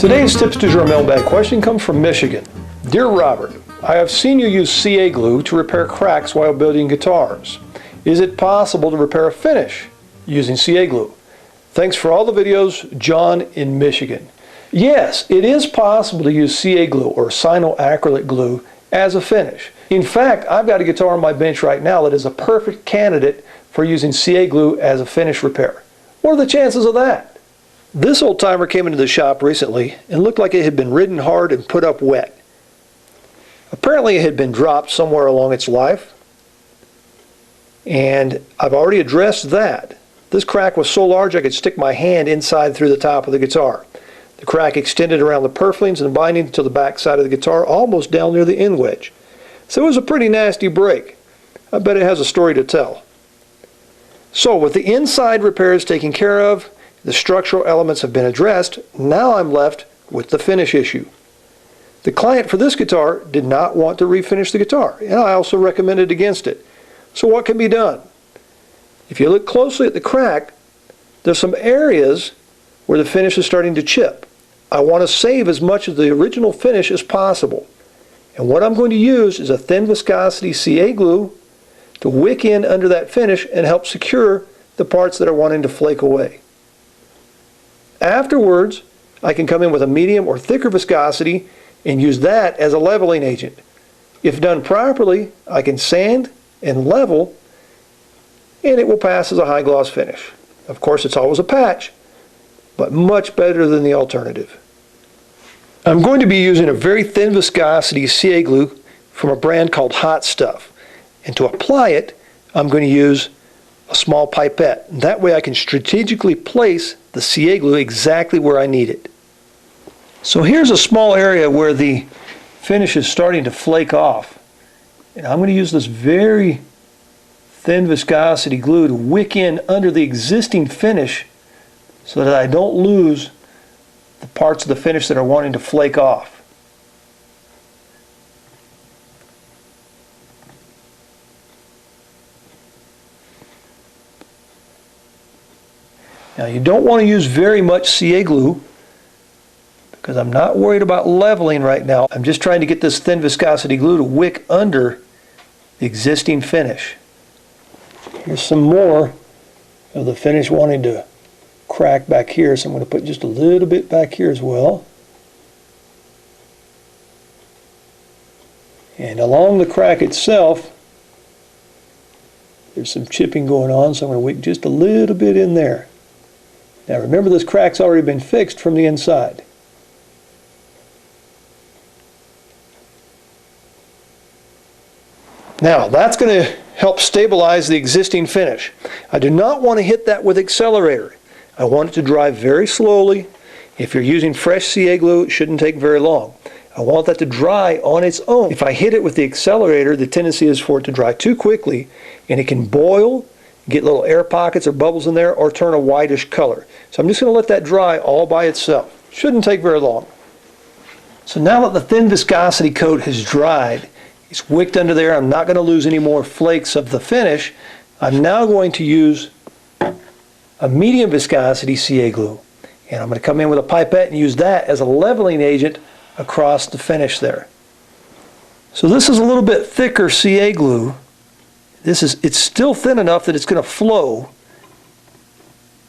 Today's Tips to Jour Mailbag question comes from Michigan. Dear Robert, I have seen you use CA glue to repair cracks while building guitars. Is it possible to repair a finish using CA glue? Thanks for all the videos, John in Michigan. Yes, it is possible to use CA glue or cyanoacrylate glue as a finish. In fact, I've got a guitar on my bench right now that is a perfect candidate for using CA glue as a finish repair. What are the chances of that? This old timer came into the shop recently and looked like it had been ridden hard and put up wet. Apparently it had been dropped somewhere along its life, and I've already addressed that. This crack was so large I could stick my hand inside through the top of the guitar. The crack extended around the purflings and binding to the back side of the guitar, almost down near the end wedge. So it was a pretty nasty break. I bet it has a story to tell. So with the inside repairs taken care of, the structural elements have been addressed, now I'm left with the finish issue. The client for this guitar did not want to refinish the guitar, and I also recommended against it. So what can be done? If you look closely at the crack, there's some areas where the finish is starting to chip. I want to save as much of the original finish as possible. And what I'm going to use is a thin viscosity CA glue to wick in under that finish and help secure the parts that are wanting to flake away. Afterwards, I can come in with a medium or thicker viscosity and use that as a leveling agent. If done properly, I can sand and level, and it will pass as a high gloss finish. Of course, it's always a patch, but much better than the alternative. I'm going to be using a very thin viscosity CA glue from a brand called Hot Stuff. And to apply it, I'm going to use a small pipette. That way I can strategically place the CA glue exactly where I need it. So here's a small area where the finish is starting to flake off. And I'm going to use this very thin viscosity glue to wick in under the existing finish so that I don't lose the parts of the finish that are wanting to flake off. Now you don't want to use very much CA glue because I'm not worried about leveling right now. I'm just trying to get this thin viscosity glue to wick under the existing finish. Here's some more of the finish wanting to crack back here, so I'm going to put just a little bit back here as well. And along the crack itself, there's some chipping going on, so I'm going to wick just a little bit in there. Now remember, this crack's already been fixed from the inside. Now that's going to help stabilize the existing finish. I do not want to hit that with accelerator. I want it to dry very slowly. If you're using fresh CA glue, it shouldn't take very long. I want that to dry on its own. If I hit it with the accelerator, the tendency is for it to dry too quickly, and it can boil, get little air pockets or bubbles in there, or turn a whitish color. So I'm just going to let that dry all by itself. Shouldn't take very long. So now that the thin viscosity coat has dried, it's wicked under there, I'm not going to lose any more flakes of the finish. I'm now going to use a medium viscosity CA glue. And I'm going to come in with a pipette and use that as a leveling agent across the finish there. So this is a little bit thicker CA glue. It's still thin enough that it's going to flow,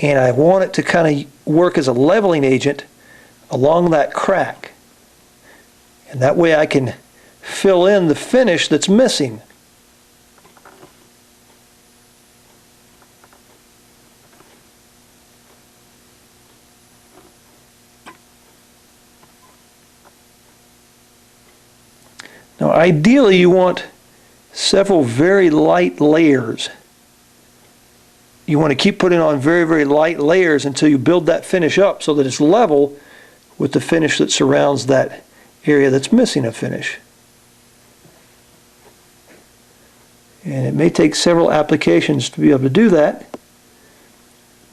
and I want it to kind of work as a leveling agent along that crack, and that way I can fill in the finish that's missing. Now ideally you want several very light layers. You want to keep putting on very, very light layers until you build that finish up so that it's level with the finish that surrounds that area that's missing a finish. And it may take several applications to be able to do that,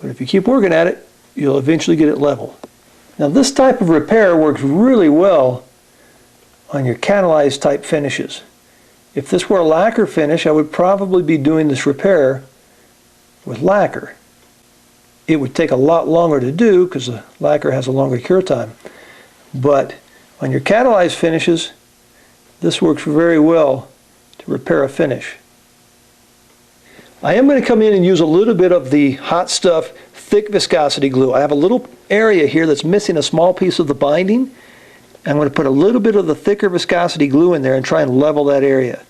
but if you keep working at it, you'll eventually get it level. Now this type of repair works really well on your catalyzed type finishes. If this were a lacquer finish, I would probably be doing this repair with lacquer. It would take a lot longer to do because the lacquer has a longer cure time. But on your catalyzed finishes, this works very well to repair a finish. I am going to come in and use a little bit of the Hot Stuff thick viscosity glue. I have a little area here that's missing a small piece of the binding. I'm going to put a little bit of the thicker viscosity glue in there and try and level that area.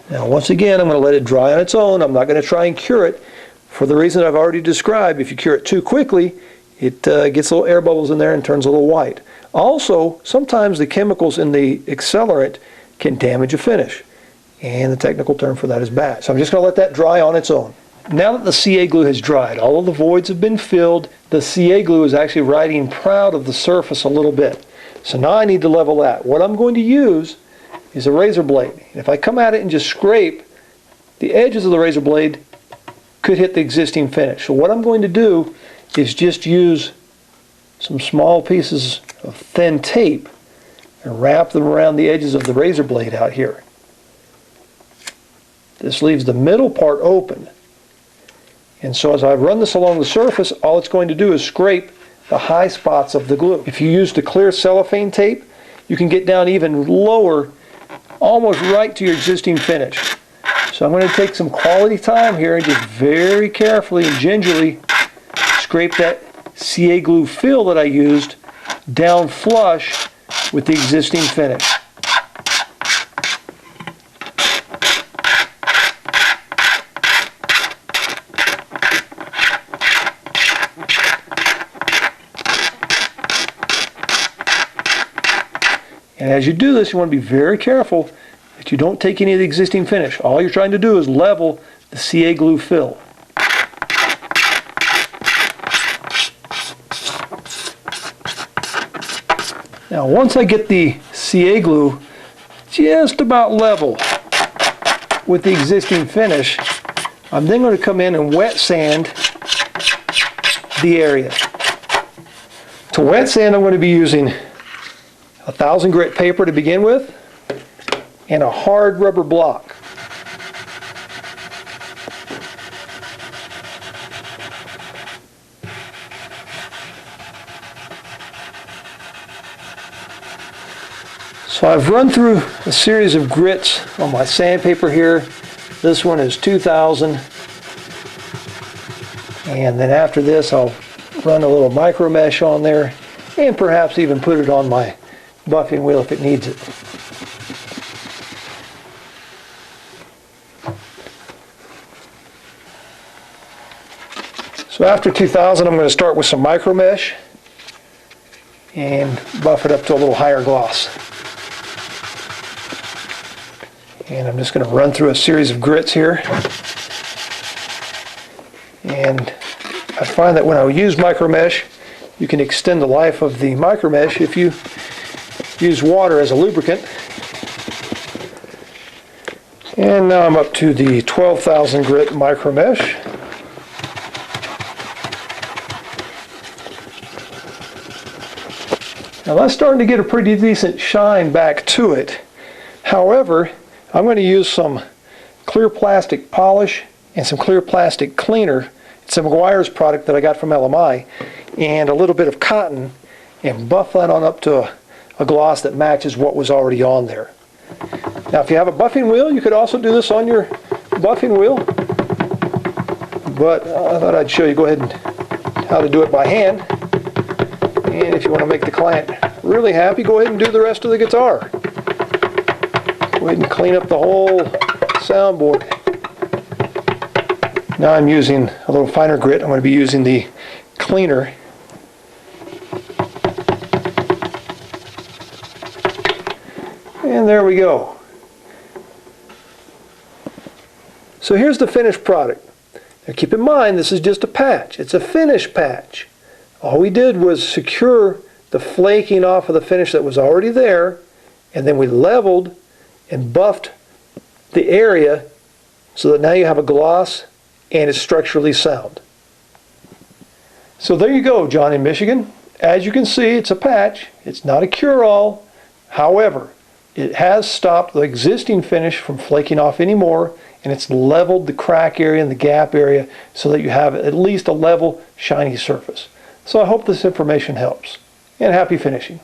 Now once again, I'm going to let it dry on its own. I'm not going to try and cure it for the reason I've already described. If you cure it too quickly, it gets little air bubbles in there and turns a little white. Also, sometimes the chemicals in the accelerant can damage a finish, and the technical term for that is bad. So I'm just going to let that dry on its own. Now that the CA glue has dried, all of the voids have been filled, the CA glue is actually riding proud of the surface a little bit. So now I need to level that. What I'm going to use is a razor blade. And if I come at it and just scrape, the edges of the razor blade could hit the existing finish. So what I'm going to do is just use some small pieces of thin tape and wrap them around the edges of the razor blade out here. This leaves the middle part open. And so as I run this along the surface, all it's going to do is scrape the high spots of the glue. If you use the clear cellophane tape, you can get down even lower, almost right to your existing finish. So I'm going to take some quality time here and just very carefully and gingerly scrape that CA glue fill that I used down flush with the existing finish. And as you do this, you want to be very careful that you don't take any of the existing finish. All you're trying to do is level the CA glue fill. Now once I get the CA glue just about level with the existing finish, I'm then going to come in and wet sand the area. To wet sand, I'm going to be using 1,000 grit paper to begin with and a hard rubber block. So I've run through a series of grits on my sandpaper here. This one is 2,000. And then after this I'll run a little micro mesh on there and perhaps even put it on my buffing wheel if it needs it. So after 2,000 I'm going to start with some micro mesh and buff it up to a little higher gloss. And I'm just going to run through a series of grits here. And I find that when I use micro mesh, you can extend the life of the micro mesh if you use water as a lubricant. And now I'm up to the 12,000 grit micro mesh. Now that's starting to get a pretty decent shine back to it. However, I'm going to use some clear plastic polish and some clear plastic cleaner. It's a McGuire's product that I got from LMI, and a little bit of cotton, and buff that on up to a gloss that matches what was already on there. Now if you have a buffing wheel, you could also do this on your buffing wheel, but I thought I'd show you how to do it by hand. And if you want to make the client really happy, go ahead and do the rest of the guitar. Go ahead and clean up the whole soundboard. Now I'm using a little finer grit. I'm going to be using the cleaner. And there we go. So here's the finished product. Now keep in mind, this is just a patch. It's a finish patch. All we did was secure the flaking off of the finish that was already there, and then we leveled and buffed the area so that now you have a gloss and it's structurally sound. So there you go, John in Michigan. As you can see, it's a patch. It's not a cure-all. However, It has stopped the existing finish from flaking off anymore, and it's leveled the crack area and the gap area so that you have at least a level, shiny surface. So I hope this information helps, and happy finishing.